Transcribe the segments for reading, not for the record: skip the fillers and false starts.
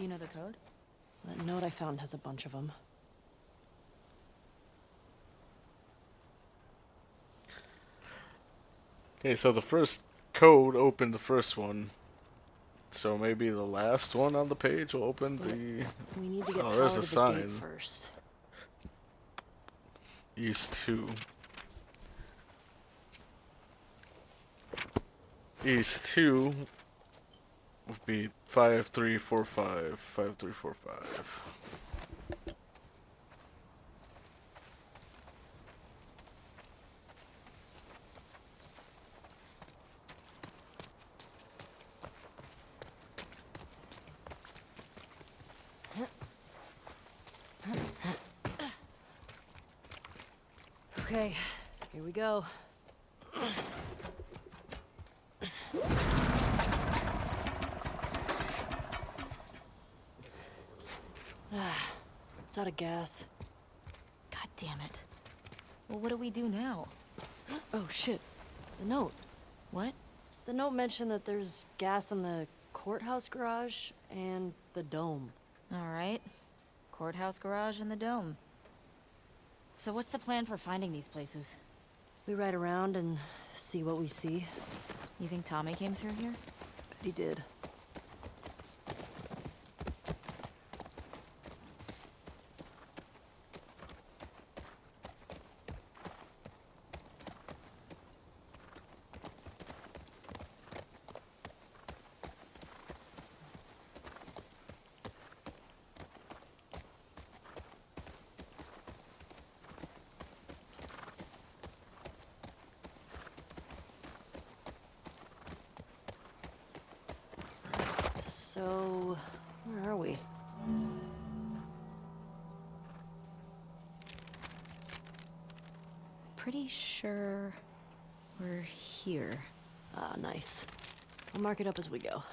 Do you know the code? That note I found has a bunch of them. Okay, so the first code opened the first one. So maybe the last one on the page will open the... We need to get Oh, power there's to a the sign. gate first. East 2. East 2 would be 5345. 5345. Okay, here we go. It's out of gas. God damn it. Well, what do we do now? Oh shit, the note. What? The note mentioned that there's gas in the courthouse garage and the dome. All right. Courthouse garage and the dome. So what's the plan for finding these places? We ride around and see what we see. You think Tommy came through here? Bet he did. So, where are we? Pretty sure we're here. Ah, nice. I'll mark it up as we go.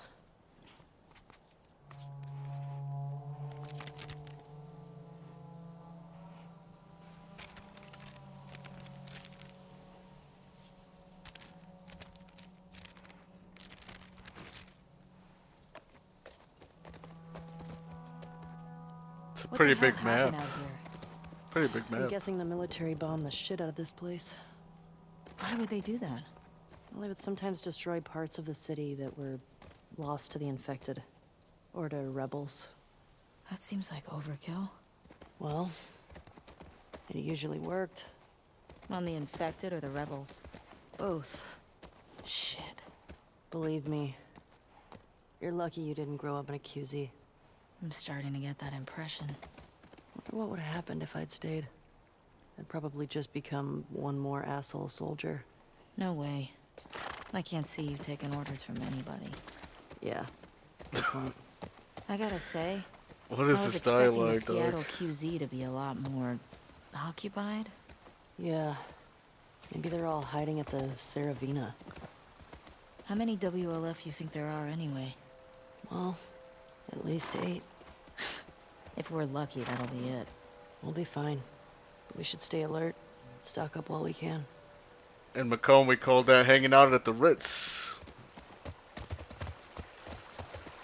It's a What pretty the hell big map. happened out here? Pretty big I'm map. guessing the military bombed the shit out of this place. Why would they do that? Well, they would sometimes destroy parts of the city that were lost to the infected. Or to rebels. That seems like overkill. Well, it usually worked. On the infected or the rebels? Both. Shit. Believe me. You're lucky you didn't grow up in a QZ. I'm starting to get that impression. Wonder what would have happened if I'd stayed. I'd probably just become one more asshole soldier. No way. I can't see you taking orders from anybody. Yeah. Good point. I gotta say, What I is was this expecting dialogue, the Seattle dog? QZ to be a lot more occupied. Yeah. Maybe they're all hiding at the Saravina. How many WLF you think there are anyway? Well, at least 8. If we're lucky, that'll be it. We'll be fine. We should stay alert. Stock up while we can. In Macomb, we call that hanging out at the Ritz.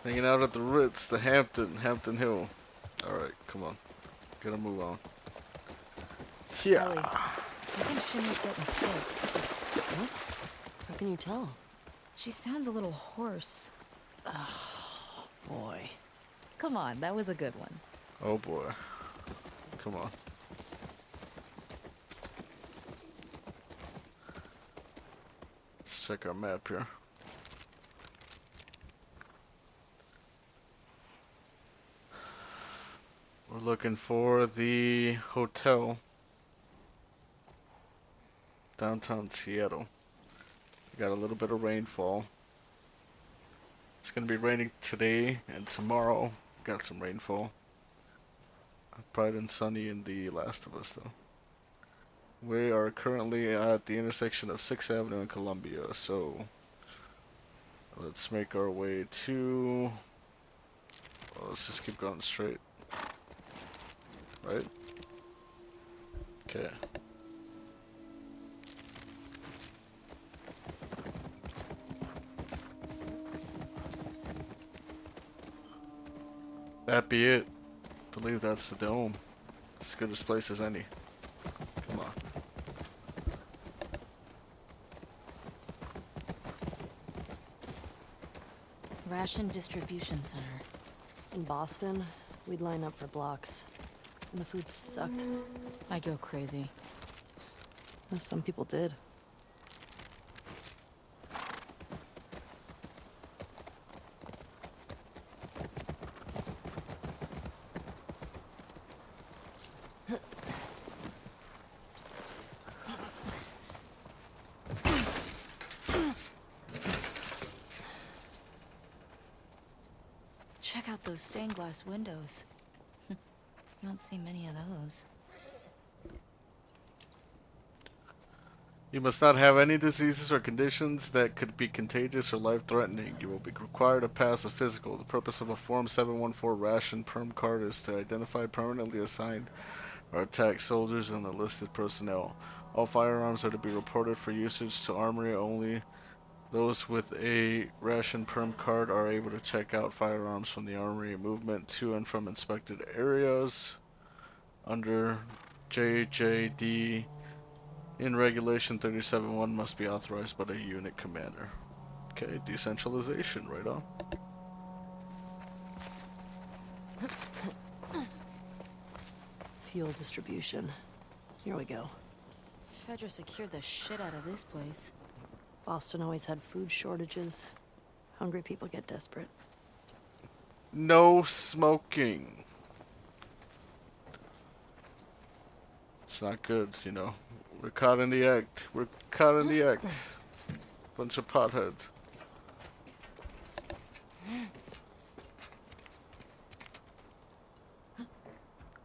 Hanging out at the Ritz, the Hampton Hill. Alright, come on. Gotta move on. Yeah. Ellie, I think Shimmy's getting sick. What? How can you tell? She sounds a little hoarse. Oh, boy. Come on, that was a good one. Oh boy. Come on. Let's check our map here. We're looking for the hotel. Downtown Seattle. We got a little bit of rainfall. It's gonna be raining today and tomorrow. Got some rainfall. Bright and sunny in the Last of Us though. We are currently at the intersection of 6th Avenue and Columbia, so let's make our way to... Well, let's just keep going straight. Right? Okay. That be it. Believe that's the dome. It's as good a place as any. Come on. Ration distribution center. In Boston, we'd line up for blocks. And the food sucked. I go crazy. Some people did. Check out those stained glass windows. You don't see many of those. You must not have any diseases or conditions that could be contagious or life-threatening. You will be required to pass a physical. The purpose of a Form 714 ration perm card is to identify permanently assigned or attacked soldiers and enlisted personnel. All firearms are to be reported for usage to armory only. Those with a ration perm card are able to check out firearms from the armory movement to and from inspected areas. Under JJD in Regulation 37.1 must be authorized by the unit commander. Okay, decentralization, right on. Fuel distribution. Here we go. Fedra secured the shit out of this place. Boston always had food shortages. Hungry people get desperate. No smoking. It's not good, you know. We're caught in the act. We're caught in the act. Bunch of potheads.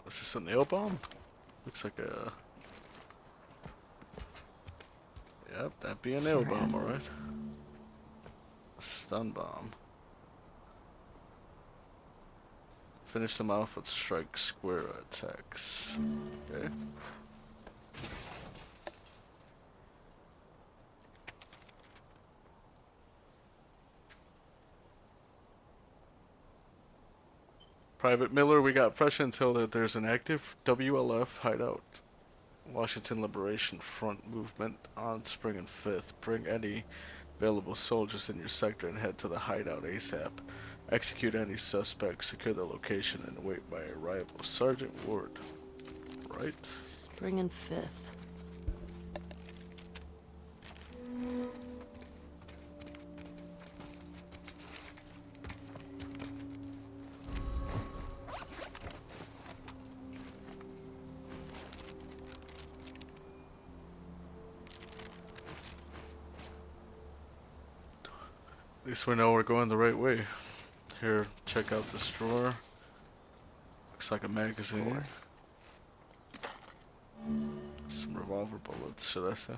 Is this a nail bomb? Looks like a... Yep, that'd be a nail bomb, alright. A stun bomb. Finish them off with strike square attacks. Okay. Private Miller, we got fresh intel that there's an active WLF hideout. Washington Liberation Front movement on Spring and 5th. Bring any available soldiers in your sector and head to the hideout ASAP. Execute any suspects, secure the location, and await my arrival. Sergeant Ward. Right? Spring and 5th. At least we know we're going the right way. Here, check out this drawer. Looks like a magazine. Score. Some revolver bullets, should I say.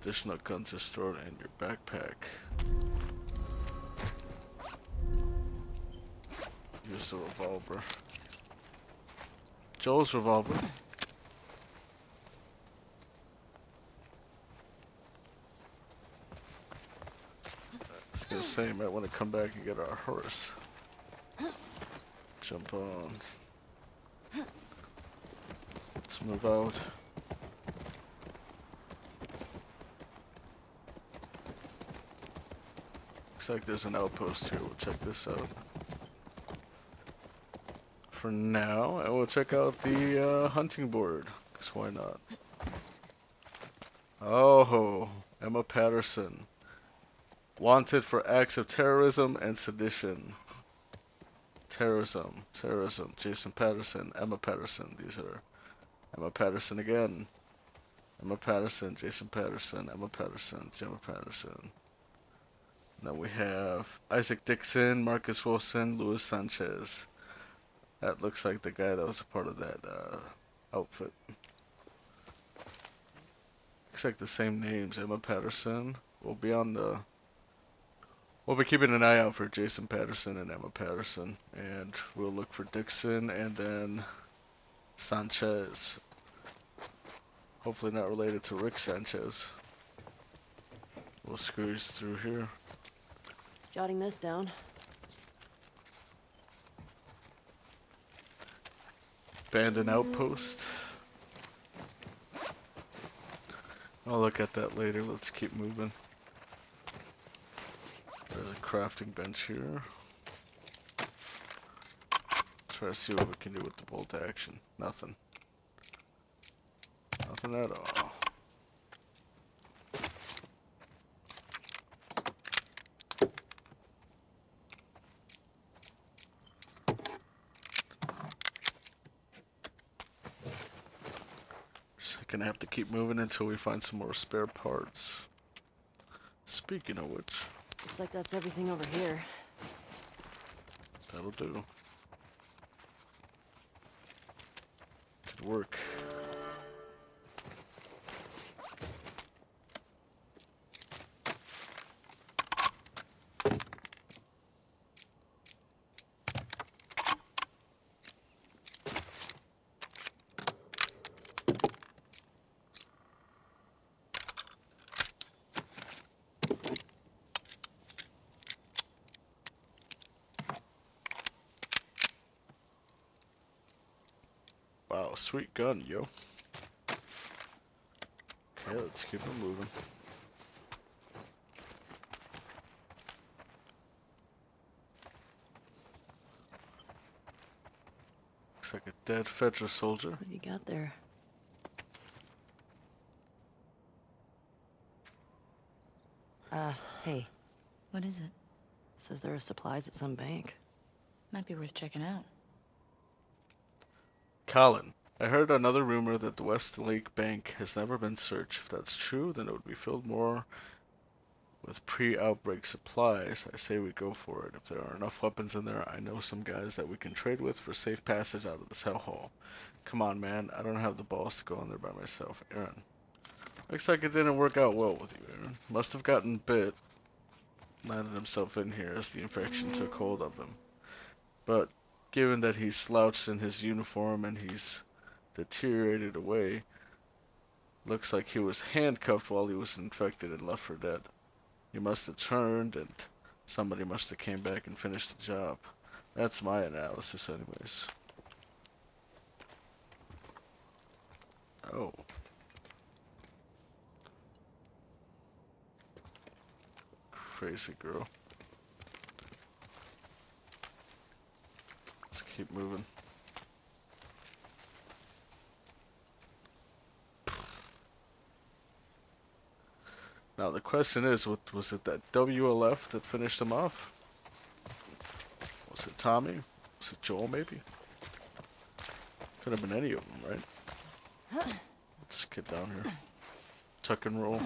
Additional guns are stored in your backpack. Use the revolver. Joel's revolver. I was gonna say, might want to come back and get our horse. Jump on. Let's move out. Looks like there's an outpost here. We'll check this out. For now, and we'll check out the hunting board. Cause why not? Oh, Emma Patterson. Wanted for acts of terrorism and sedition. Terrorism. Jason Patterson, Emma Patterson. These are Emma Patterson again. Emma Patterson, Jason Patterson, Emma Patterson, Gemma Patterson. And then we have Isaac Dixon, Marcus Wilson, Luis Sanchez. That looks like the guy that was a part of that outfit. Looks like the same names. Emma Patterson. We'll be on the... We'll be keeping an eye out for Jason Patterson and Emma Patterson. And we'll look for Dixon and then Sanchez. Hopefully not related to Rick Sanchez. We'll squeeze through here. Jotting this down. Abandoned outpost. I'll look at that later. Let's keep moving. There's a crafting bench here. Try to see what we can do with the bolt action. Nothing. Nothing at all. Just gonna have to keep moving until we find some more spare parts. Speaking of which, Looks like that's everything over here. that'll do. Could work. Wow, sweet gun, yo. Okay, let's keep it moving. Looks like a dead Fedra soldier. What do you got there? Hey. What is it? Says there are supplies at some bank. Might be worth checking out. Colin, I heard another rumor that the West Lake Bank has never been searched. If that's true, then it would be filled more with pre-outbreak supplies. I say we go for it. If there are enough weapons in there, I know some guys that we can trade with for safe passage out of this hellhole. Come on, man. I don't have the balls to go in there by myself. Aaron. Looks like it didn't work out well with you, Aaron. Must have gotten bit. Landed himself in here as the infection took hold of him. But given that he slouched in his uniform and he's deteriorated away, looks like he was handcuffed while he was infected and left for dead. He must have turned and somebody must have came back and finished the job. That's my analysis anyways. Oh. Crazy girl. Let's keep moving. Now the question is, what was it, that WLF that finished him off? Was it Tommy? Was it Joel maybe? Could have been any of them, right? Let's get down here. Tuck and roll.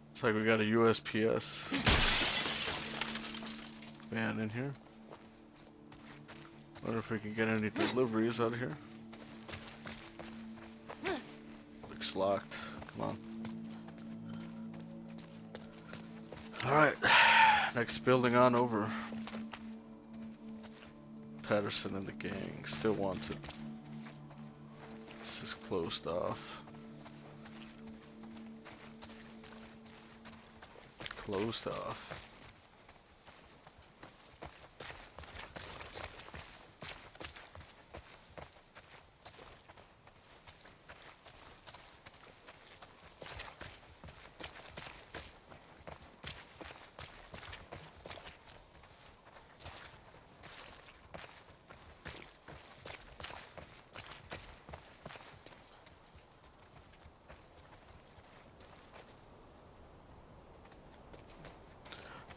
Looks like we got a USPS van in here. Wonder if we can get any deliveries out of here. Looks locked. Come on. Alright. Next building on over. Patterson and the gang. Still wanted. This is closed off. Closed off.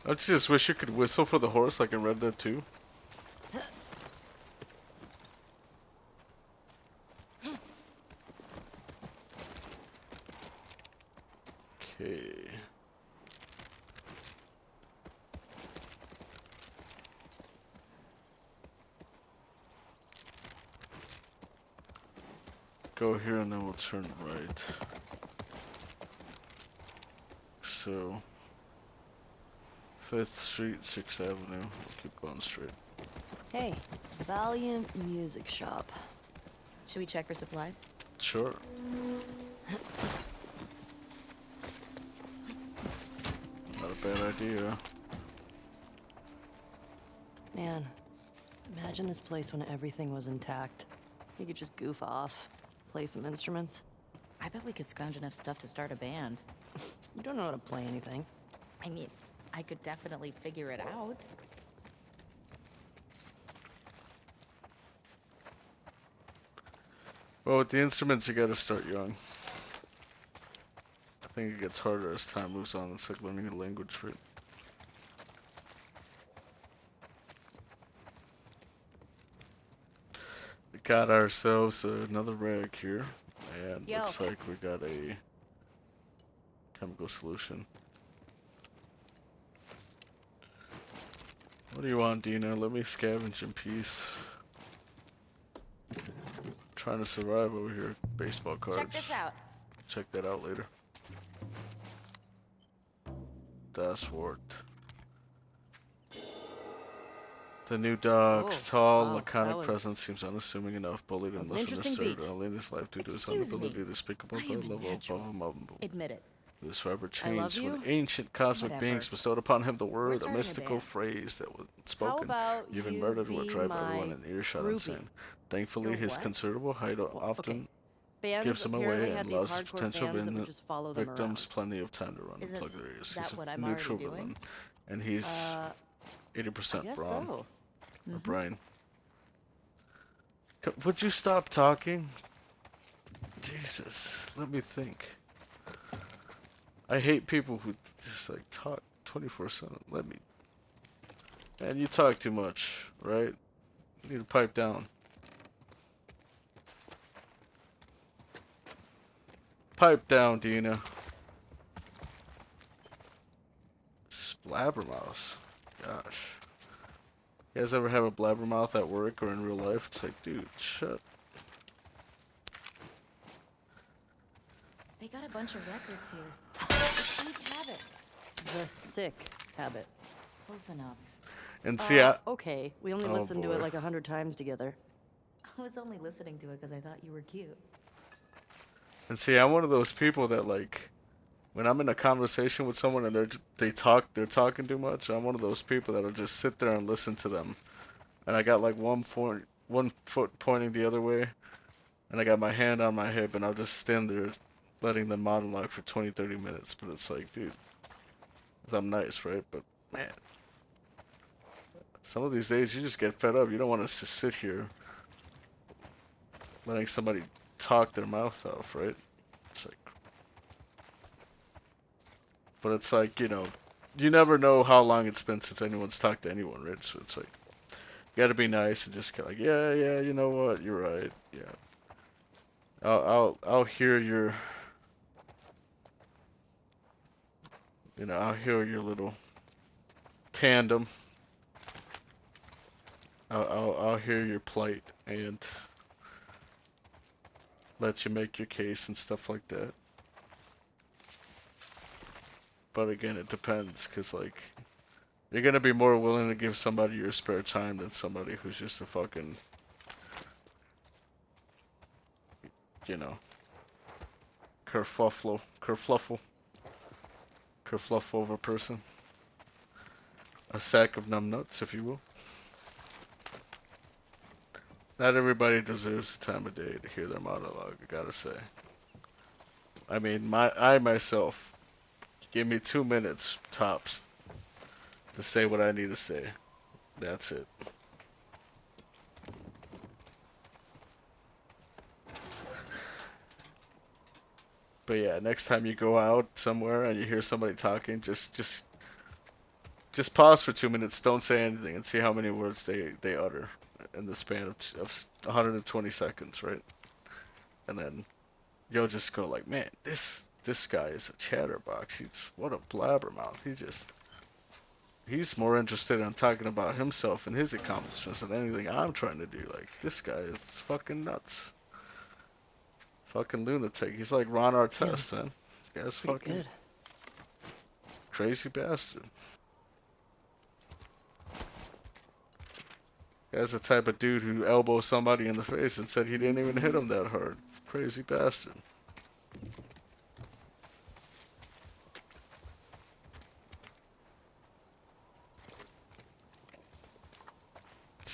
I just wish you could whistle for the horse like in Red Dead 2. Okay. Go here and then we'll turn right. So 5th Street, 6th Avenue. We'll keep going straight. Hey, Valiant Music Shop. Should we check for supplies? Sure. bad idea. Man, imagine this place when everything was intact. You could just goof off, play some instruments. I bet we could scrounge enough stuff to start a band. You don't know how to play anything. I mean, I could definitely figure it out. Well, with the instruments, you gotta start young. I think it gets harder as time moves on. It's like learning a language, right? We got ourselves another rag here, and Yo. looks like we got a chemical solution. What do you want, Dina? Let me scavenge in peace. Trying to survive over here. Baseball cards. Check this out. Check that out later. Das Wort. The new dog's Oh, tall, wow, laconic that was- presence seems unassuming enough, bullied and was an interesting misunderstood beat. early in his life due to his Excuse me. inability to speak about I the am a level natural. above him. Admit it. This forever I love changed when you? ancient cosmic Whatever. beings bestowed upon him the word, a starting a mystical band. phrase that was How spoken, about even you murdered, would be drive everyone my in earshot groupie? insane. Thankfully, Your his what? considerable height Well, often okay. Bands gives him apparently away had and these allows his hardcore potential fans that would just follow them victims around. plenty of time to run and Isn't plug their ears. that He's what a I'm already neutral doing? villain, and he's I 80% guess brawn so. or brain. Would you stop talking? Jesus, let me think. I hate people who just like talk 24/7. Let me. Man, you talk too much, right? You need to pipe down. Pipe down, Dina. Blabbermouth. Gosh. You guys ever have a blabbermouth at work or in real life? It's like, dude, shut. They got a bunch of records here. Whose habit? The sick habit. Close enough. And see, I. Okay, we only Oh, listened to boy. it like 100 times together. I was only listening to it because I thought you were cute. And see, I'm one of those people that like, when I'm in a conversation with someone and they're talking too much. I'm one of those people that'll just sit there and listen to them. And I got like one foot pointing the other way, and I got my hand on my hip, and I'll just stand there, letting them monologue for 20, 30 minutes. But it's like, dude, 'cause I'm nice, right? But man, some of these days you just get fed up. You don't want us to sit here letting somebody talk their mouth off, right? It's like, but it's like, you never know how long it's been since anyone's talked to anyone, right? So it's like, you gotta be nice and just kind of like, yeah, you know what, you're right, yeah. I'll hear your, I'll hear your little tandem. I'll hear your plight and let you make your case and stuff like that. But again, it depends, cause like, you're gonna be more willing to give somebody your spare time than somebody who's just a fucking, kerfluffle of a person. A sack of numbnuts, if you will. Not everybody deserves the time of day to hear their monologue, I gotta say. I mean, I myself, give me 2 minutes tops to say what I need to say. That's it. But yeah, next time you go out somewhere and you hear somebody talking, just pause for 2 minutes, don't say anything, and see how many words they utter in the span of 120 seconds, right? And then you'll just go like, man, this guy is a chatterbox. What a blabbermouth. He's more interested in talking about himself and his accomplishments than anything I'm trying to do. Like, this guy is fucking nuts. Fucking lunatic. He's like Ron Artest, man. This guy's Pretty fucking good. crazy bastard. Guy's the type of dude who elbows somebody in the face and said he didn't even hit him that hard. Crazy bastard.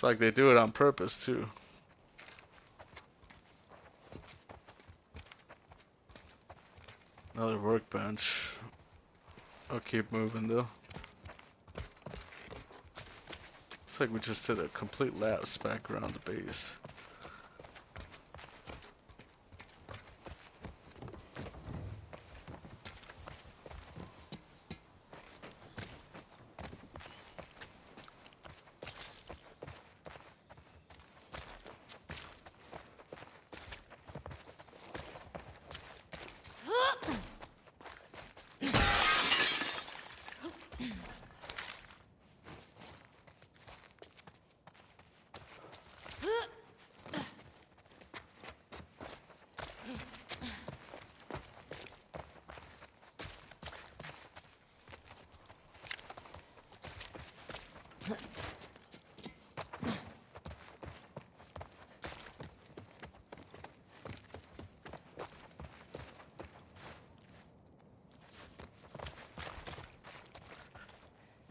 It's like they do it on purpose too. Another workbench. I'll keep moving though. Looks like we just did a complete lapse back around the base.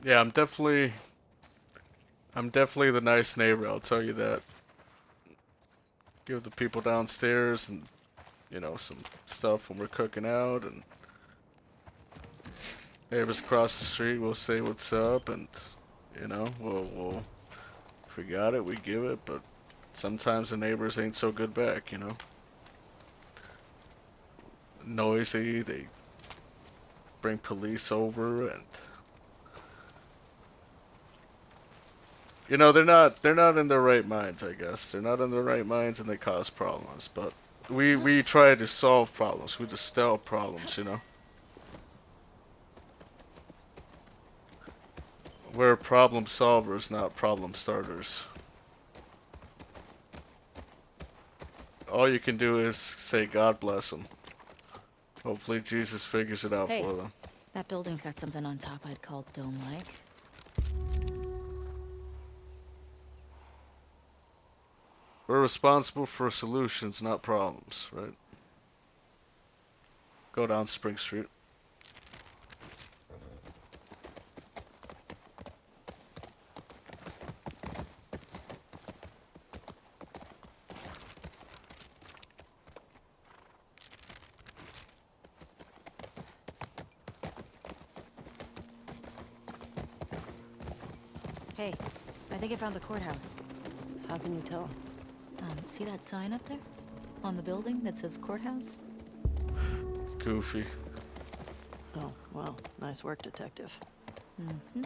Yeah, I'm definitely the nice neighbor, I'll tell you that. Give the people downstairs and, you know, some stuff when we're cooking out, and neighbors across the street will say what's up, and, you know, we'll if we got it, we give it, but sometimes the neighbors ain't so good back, you know. Noisy, they bring police over, and you know, they're not in their right minds, I guess. They're not in their right minds and they cause problems, but we try to solve problems. We dispel problems, you know. We're problem solvers, not problem starters. All you can do is say God bless them. Hopefully Jesus figures it out Hey. for them. That building's got something on top I'd call dome-like. We're responsible for solutions, not problems, right? Go down Spring Street. Hey, I think I found the courthouse. How can you tell? See that sign up there? On the building that says courthouse? Goofy. Oh, well, nice work, detective. Mm-hmm.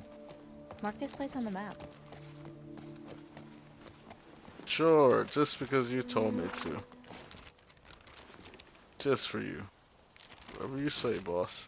Mark this place on the map. Sure, just because you told me to. Just for you. Whatever you say, boss.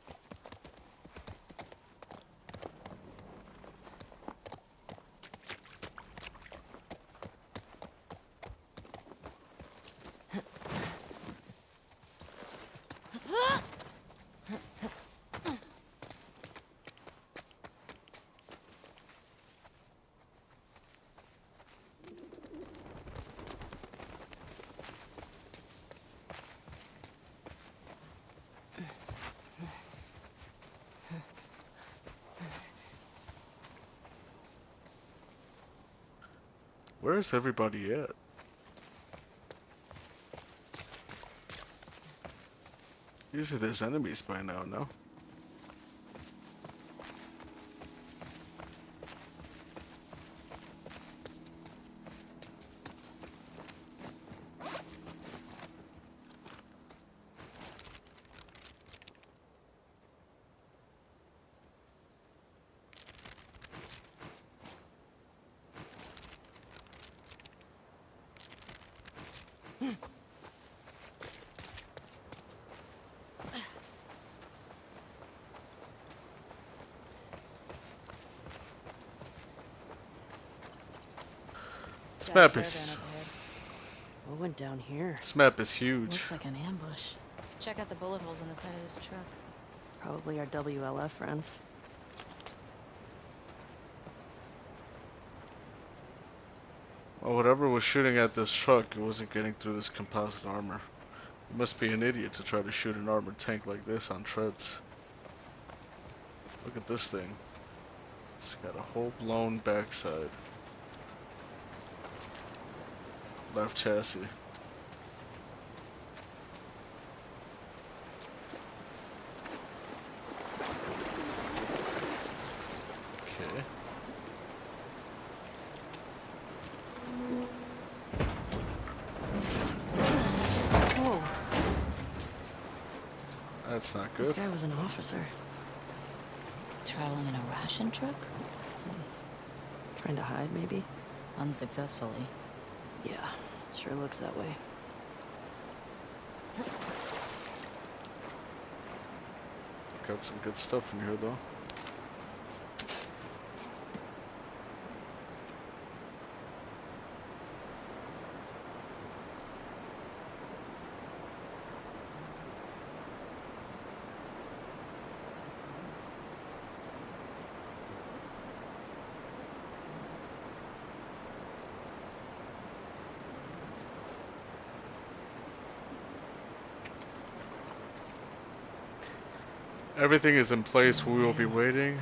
Where's everybody at? Usually there's enemies by now, no? This Got a map caravan is up ahead. What went down here? this map is huge. Looks like an ambush. Check out the bullet holes in the side of this truck. Probably our WLF friends. Well, whatever was shooting at this truck, it wasn't getting through this composite armor. You must be an idiot to try to shoot an armored tank like this on treads. Look at this thing. It's got a whole blown backside. left chassis. Okay. Whoa, That's not this good. guy was an officer. Traveling in a ration truck? Trying to hide, maybe? Unsuccessfully. Yeah, sure looks that way. Got some good stuff in here though. Everything is in place. We will be waiting.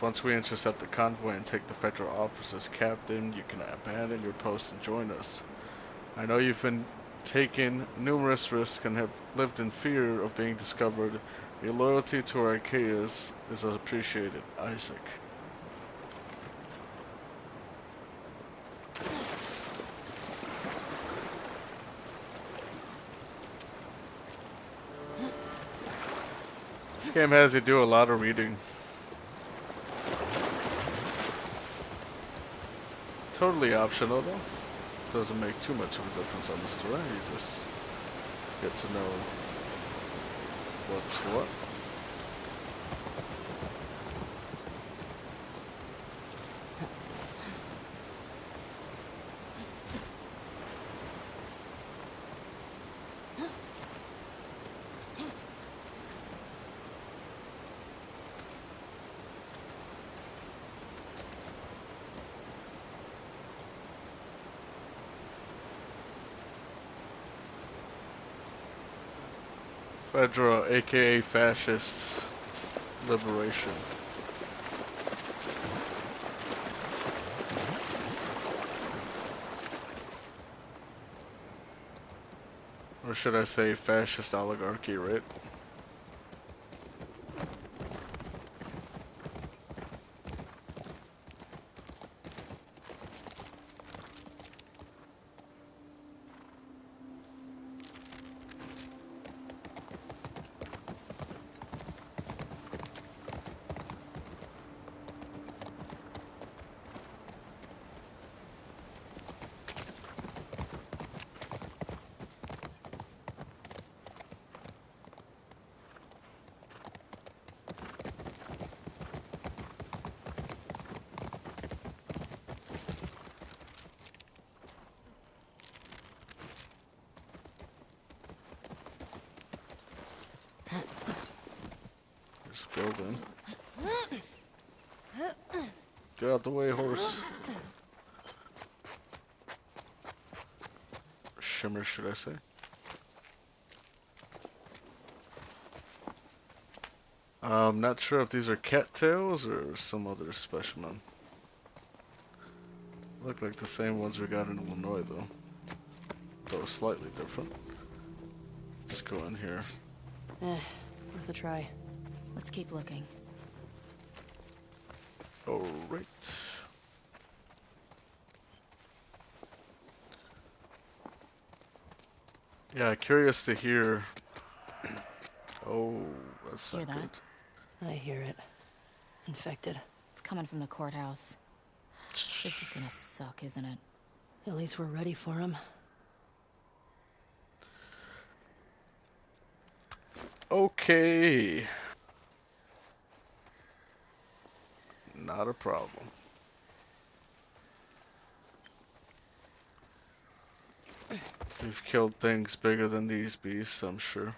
Once we intercept the convoy and take the federal officer's captain, you can abandon your post and join us. I know you've been taking numerous risks and have lived in fear of being discovered. Your loyalty to our Archaeas is appreciated, Isaac. This game has you do a lot of reading. Totally optional though. Doesn't make too much of a difference on the story. You just get to know what's what. Federal, aka Fascist Liberation. Or should I say Fascist Oligarchy, right? There's a building. Get out the way, horse. Shimmer, should I say? I'm not sure if these are cattails or some other specimen. Look like the same ones we got in Illinois, though. Though slightly different. Let's go in here. Worth a try. Let's keep looking. Alright. Yeah, curious to hear. Oh, that's Hear not that? good. I hear it. Infected. It's coming from the courthouse. This is gonna suck, isn't it? At least we're ready for him. Okay. Not a problem. We've killed things bigger than these beasts, I'm sure.